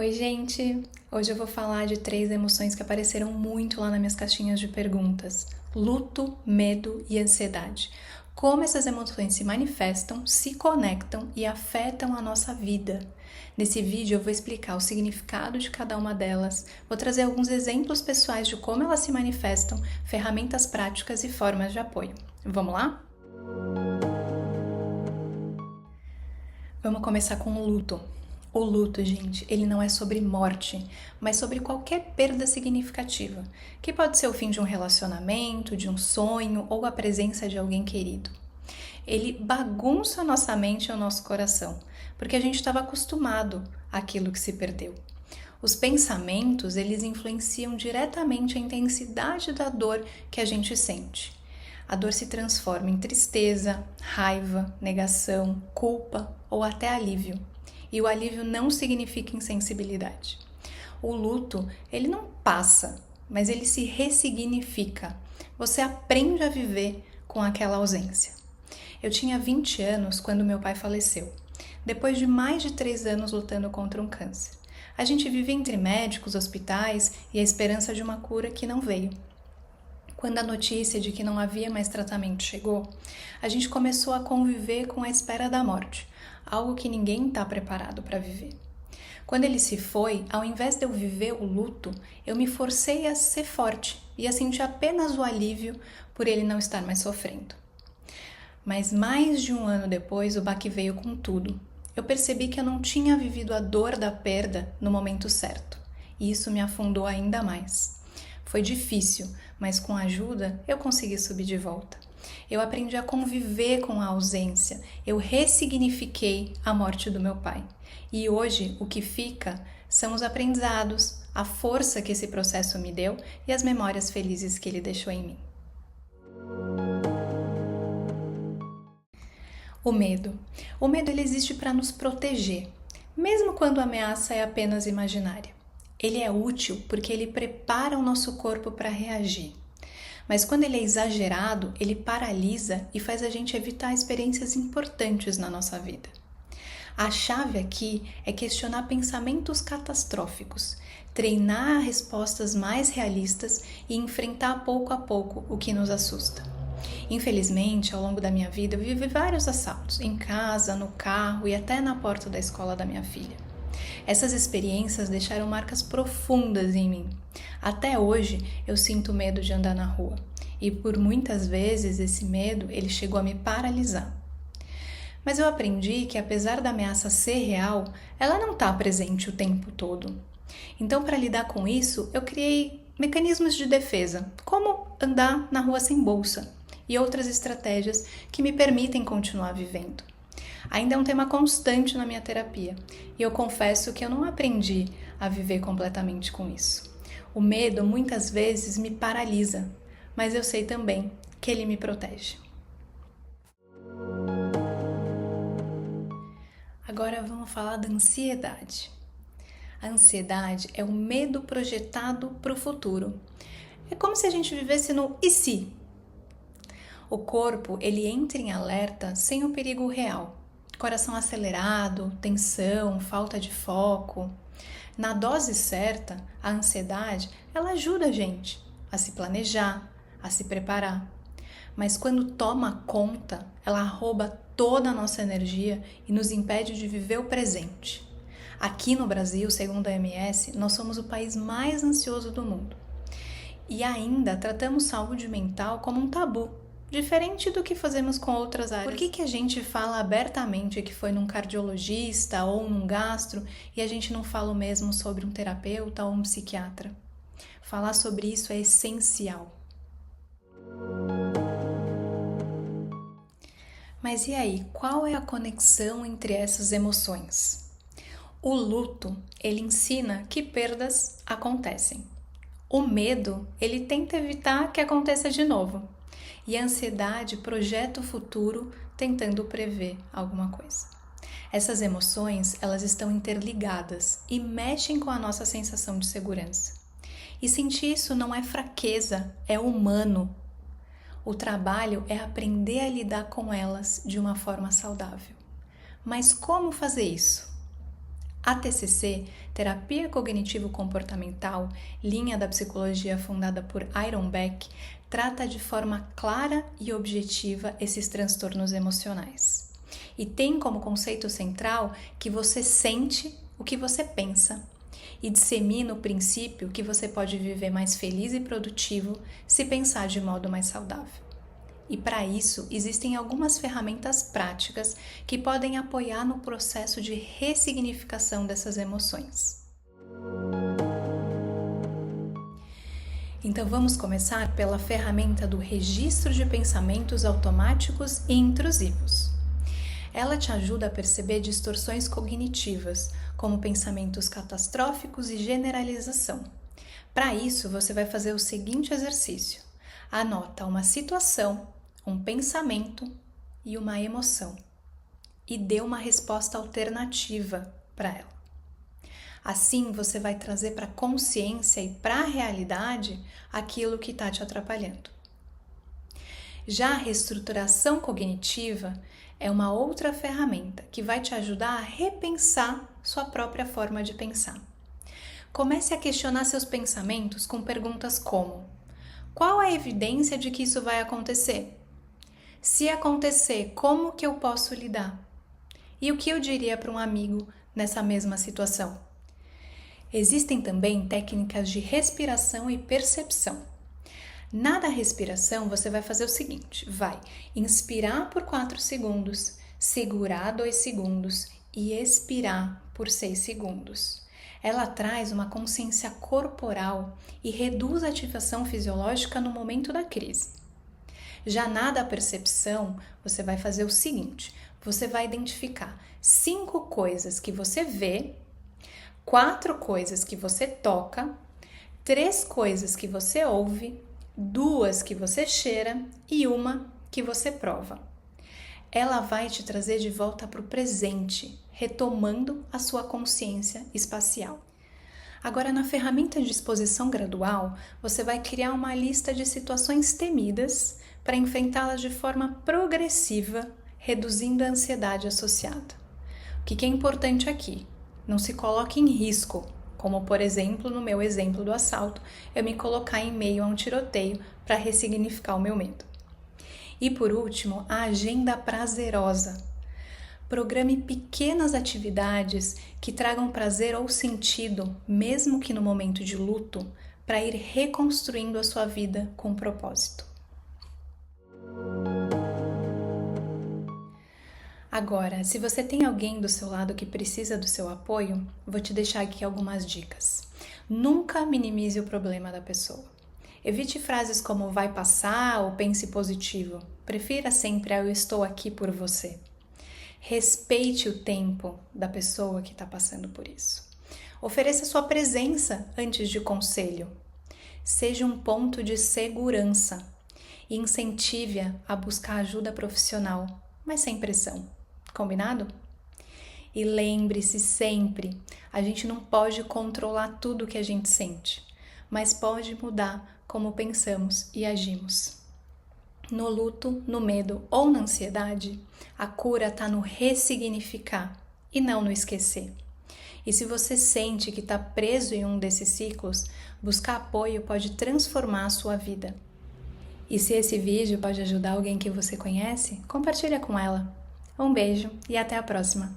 Oi, gente! Hoje eu vou falar de 3 emoções que apareceram muito lá nas minhas caixinhas de perguntas: luto, medo e ansiedade. Como essas emoções se manifestam, se conectam e afetam a nossa vida. Nesse vídeo eu vou explicar o significado de cada uma delas, vou trazer alguns exemplos pessoais de como elas se manifestam, ferramentas práticas e formas de apoio. Vamos lá? Vamos começar com o luto. O luto, gente, ele não é sobre morte, mas sobre qualquer perda significativa, que pode ser o fim de um relacionamento, de um sonho ou a presença de alguém querido. Ele bagunça a nossa mente e o nosso coração, porque a gente estava acostumado àquilo que se perdeu. Os pensamentos, eles influenciam diretamente a intensidade da dor que a gente sente. A dor se transforma em tristeza, raiva, negação, culpa ou até alívio. E o alívio não significa insensibilidade. O luto, ele não passa, mas ele se ressignifica. Você aprende a viver com aquela ausência. Eu tinha 20 anos quando meu pai faleceu, depois de mais de 3 anos lutando contra um câncer. A gente vive entre médicos, hospitais e a esperança de uma cura que não veio. Quando a notícia de que não havia mais tratamento chegou, a gente começou a conviver com a espera da morte, algo que ninguém está preparado para viver. Quando ele se foi, ao invés de eu viver o luto, eu me forcei a ser forte e a sentir apenas o alívio por ele não estar mais sofrendo. Mas mais de um ano depois, o baque veio com tudo. Eu percebi que eu não tinha vivido a dor da perda no momento certo, e isso me afundou ainda mais. Foi difícil, mas com ajuda eu consegui subir de volta. Eu aprendi a conviver com a ausência, eu ressignifiquei a morte do meu pai. E hoje o que fica são os aprendizados, a força que esse processo me deu e as memórias felizes que ele deixou em mim. O medo. O medo ele existe para nos proteger, mesmo quando a ameaça é apenas imaginária. Ele é útil porque ele prepara o nosso corpo para reagir. Mas quando ele é exagerado, ele paralisa e faz a gente evitar experiências importantes na nossa vida. A chave aqui é questionar pensamentos catastróficos, treinar respostas mais realistas e enfrentar pouco a pouco o que nos assusta. Infelizmente, ao longo da minha vida, eu vivi vários assaltos, em casa, no carro e até na porta da escola da minha filha. Essas experiências deixaram marcas profundas em mim. Até hoje, eu sinto medo de andar na rua. E por muitas vezes, esse medo ele chegou a me paralisar. Mas eu aprendi que apesar da ameaça ser real, ela não está presente o tempo todo. Então, para lidar com isso, eu criei mecanismos de defesa, como andar na rua sem bolsa e outras estratégias que me permitem continuar vivendo. Ainda é um tema constante na minha terapia e eu confesso que eu não aprendi a viver completamente com isso. O medo muitas vezes me paralisa, mas eu sei também que ele me protege. Agora vamos falar da ansiedade. A ansiedade é o medo projetado para o futuro. É como se a gente vivesse no e se? O corpo ele entra em alerta sem o perigo real. Coração acelerado, tensão, falta de foco. Na dose certa, a ansiedade ela ajuda a gente a se planejar, a se preparar. Mas quando toma conta, ela rouba toda a nossa energia e nos impede de viver o presente. Aqui no Brasil, segundo a OMS, nós somos o país mais ansioso do mundo. E ainda tratamos saúde mental como um tabu. Diferente do que fazemos com outras áreas. Por que a gente fala abertamente que foi num cardiologista ou num gastro e a gente não fala o mesmo sobre um terapeuta ou um psiquiatra? Falar sobre isso é essencial. Mas e aí, qual é a conexão entre essas emoções? O luto, ele ensina que perdas acontecem. O medo, ele tenta evitar que aconteça de novo. E a ansiedade projeta o futuro tentando prever alguma coisa. Essas emoções, elas estão interligadas e mexem com a nossa sensação de segurança. E sentir isso não é fraqueza, é humano. O trabalho é aprender a lidar com elas de uma forma saudável. Mas como fazer isso? A TCC, Terapia Cognitivo-Comportamental, linha da psicologia fundada por Aaron Beck, trata de forma clara e objetiva esses transtornos emocionais. E tem como conceito central que você sente o que você pensa e dissemina o princípio que você pode viver mais feliz e produtivo se pensar de modo mais saudável. E para isso, existem algumas ferramentas práticas que podem apoiar no processo de ressignificação dessas emoções. Então vamos começar pela ferramenta do registro de pensamentos automáticos e intrusivos. Ela te ajuda a perceber distorções cognitivas, como pensamentos catastróficos e generalização. Para isso, você vai fazer o seguinte exercício: anota uma situação, um pensamento e uma emoção e dê uma resposta alternativa para ela. Assim, você vai trazer para a consciência e para a realidade aquilo que está te atrapalhando. Já a reestruturação cognitiva é uma outra ferramenta que vai te ajudar a repensar sua própria forma de pensar. Comece a questionar seus pensamentos com perguntas como: qual a evidência de que isso vai acontecer? Se acontecer, como que eu posso lidar? E o que eu diria para um amigo nessa mesma situação? Existem também técnicas de respiração e percepção. Na da respiração, você vai fazer o seguinte: vai inspirar por 4 segundos, segurar 2 segundos e expirar por 6 segundos. Ela traz uma consciência corporal e reduz a ativação fisiológica no momento da crise. Já na da percepção, você vai fazer o seguinte: você vai identificar 5 coisas que você vê, 4 coisas que você toca, 3 coisas que você ouve, 2 que você cheira e 1 que você prova. Ela vai te trazer de volta para o presente, retomando a sua consciência espacial. Agora, na ferramenta de exposição gradual, você vai criar uma lista de situações temidas para enfrentá-las de forma progressiva, reduzindo a ansiedade associada. O que é importante aqui? Não se coloque em risco, como por exemplo, no meu exemplo do assalto, eu me colocar em meio a um tiroteio para ressignificar o meu medo. E por último, a agenda prazerosa. Programe pequenas atividades que tragam prazer ou sentido, mesmo que no momento de luto, para ir reconstruindo a sua vida com propósito. Agora, se você tem alguém do seu lado que precisa do seu apoio, vou te deixar aqui algumas dicas. Nunca minimize o problema da pessoa. Evite frases como vai passar ou pense positivo. Prefira sempre eu estou aqui por você. Respeite o tempo da pessoa que está passando por isso. Ofereça sua presença antes de conselho. Seja um ponto de segurança e incentive-a a buscar ajuda profissional, mas sem pressão. Combinado? E lembre-se sempre, a gente não pode controlar tudo que a gente sente, mas pode mudar como pensamos e agimos. No luto, no medo ou na ansiedade, a cura está no ressignificar e não no esquecer. E se você sente que está preso em um desses ciclos, buscar apoio pode transformar a sua vida. E se esse vídeo pode ajudar alguém que você conhece, compartilha com ela. Um beijo e até a próxima!